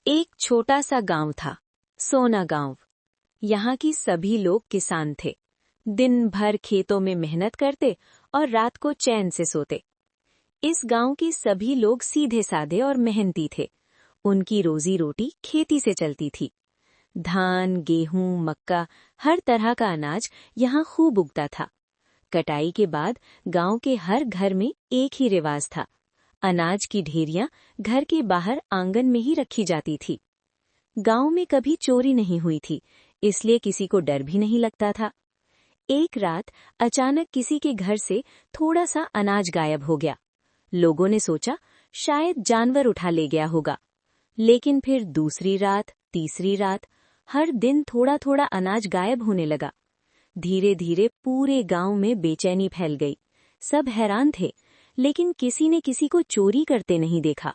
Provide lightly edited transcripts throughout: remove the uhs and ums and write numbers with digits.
एक छोटा सा गांव था, सोना गांव। यहाँ की सभी लोग किसान थे। दिन भर खेतों में मेहनत करते और रात को चैन से सोते। इस गांव के सभी लोग सीधे साधे और मेहनती थे। उनकी रोजी रोटी खेती से चलती थी। धान, गेहूं, मक्का, हर तरह का अनाज यहाँ खूब उगता था। कटाई के बाद गांव के हर घर में एक ही रिवाज था। अनाज की ढेरियां घर के बाहर आंगन में ही रखी जाती थी। गांव में कभी चोरी नहीं हुई थी, इसलिए किसी को डर भी नहीं लगता था। एक रात अचानक किसी के घर से थोड़ा सा अनाज गायब हो गया। लोगों ने सोचा शायद जानवर उठा ले गया होगा। लेकिन फिर दूसरी रात, तीसरी रात, हर दिन थोड़ा थोड़ा अनाज गायब होने लगा। धीरे धीरे पूरे गांव में बेचैनी फैल गई। सब हैरान थे, लेकिन किसी ने किसी को चोरी करते नहीं देखा।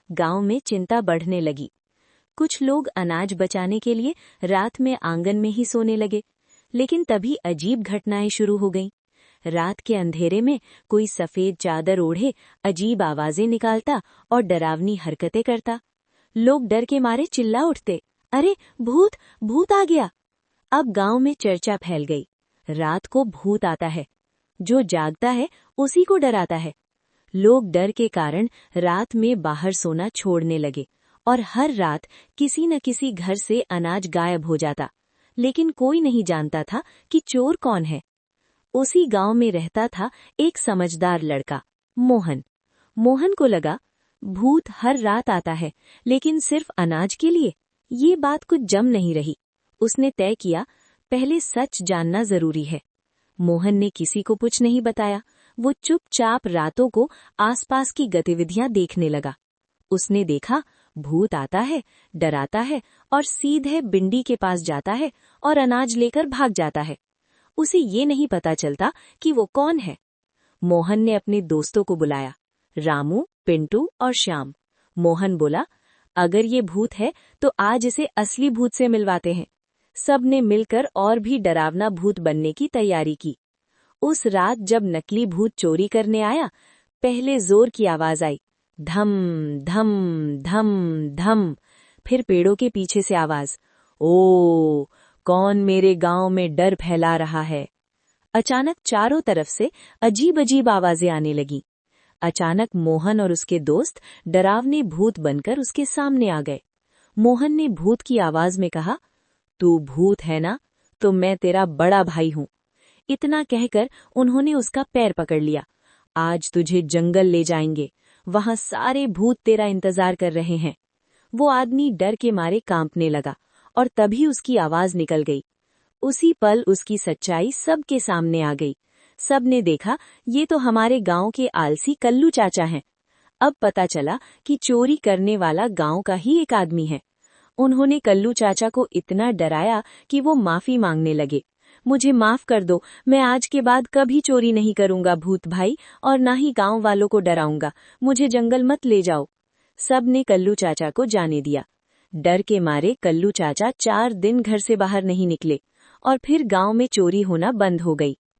गांव में चिंता बढ़ने लगी। कुछ लोग अनाज बचाने के लिए रात में आंगन में ही सोने लगे। लेकिन तभी अजीब घटनाएं शुरू हो गईं। रात के अंधेरे में कोई सफेद चादर ओढ़े अजीब आवाजें निकालता और डरावनी हरकतें करता। लोग डर के मारे चिल्ला उठते, अरे भूत, भूत आ गया। अब गांव में चर्चा फैल गई। रात को भूत आता है, जो जागता है उसी को डराता है। लोग डर के कारण रात में बाहर सोना छोड़ने लगे और हर रात किसी न किसी घर से अनाज गायब हो जाता। लेकिन कोई नहीं जानता था कि चोर कौन है। उसी गांव में रहता था एक समझदार लड़का, मोहन। मोहन को लगा भूत हर रात आता है, लेकिन सिर्फ अनाज के लिए। ये बात कुछ जम नहीं रही। उसने तय किया पहले सच जानना जरूरी है। मोहन ने किसी को कुछ नहीं बताया। वो चुपचाप रातों को आसपास की गतिविधियां देखने लगा। उसने देखा भूत आता है, डराता है और सीधे बिंडी के पास जाता है और अनाज लेकर भाग जाता है। उसे ये नहीं पता चलता कि वो कौन है। मोहन ने अपने दोस्तों को बुलाया, रामू, पिंटू और श्याम। मोहन बोला, अगर ये भूत है तो आज इसे असली भूत से मिलवाते हैं। सब ने मिलकर और भी डरावना भूत बनने की तैयारी की। उस रात जब नकली भूत चोरी करने आया, पहले जोर की आवाज आई, धम धम धम धम। फिर पेड़ों के पीछे से आवाज, ओ कौन मेरे गांव में डर फैला रहा है। अचानक चारों तरफ से अजीब अजीब आवाजें आने लगी। अचानक मोहन और उसके दोस्त डरावने भूत बनकर उसके सामने आ गए। मोहन ने भूत की आवाज में कहा, तू भूत है ना, तो मैं तेरा बड़ा भाई हूं। इतना कहकर उन्होंने उसका पैर पकड़ लिया। आज तुझे जंगल ले जाएंगे, वहां सारे भूत तेरा इंतजार कर रहे हैं। वो आदमी डर के मारे कांपने लगा और तभी उसकी आवाज निकल गई। उसी पल उसकी सच्चाई सबके सामने आ गई। सबने देखा ये तो हमारे गांव के आलसी कल्लू चाचा हैं। अब पता चला कि चोरी करने वाला गांव का ही एक आदमी है। उन्होंने कल्लू चाचा को इतना डराया कि वो माफी मांगने लगे। मुझे माफ कर दो, मैं आज के बाद कभी चोरी नहीं करूंगा भूत भाई, और ना ही गांव वालों को डराऊंगा। मुझे जंगल मत ले जाओ। सब ने कल्लू चाचा को जाने दिया। डर के मारे कल्लू चाचा 4 दिन घर से बाहर नहीं निकले और फिर गांव में चोरी होना बंद हो गई।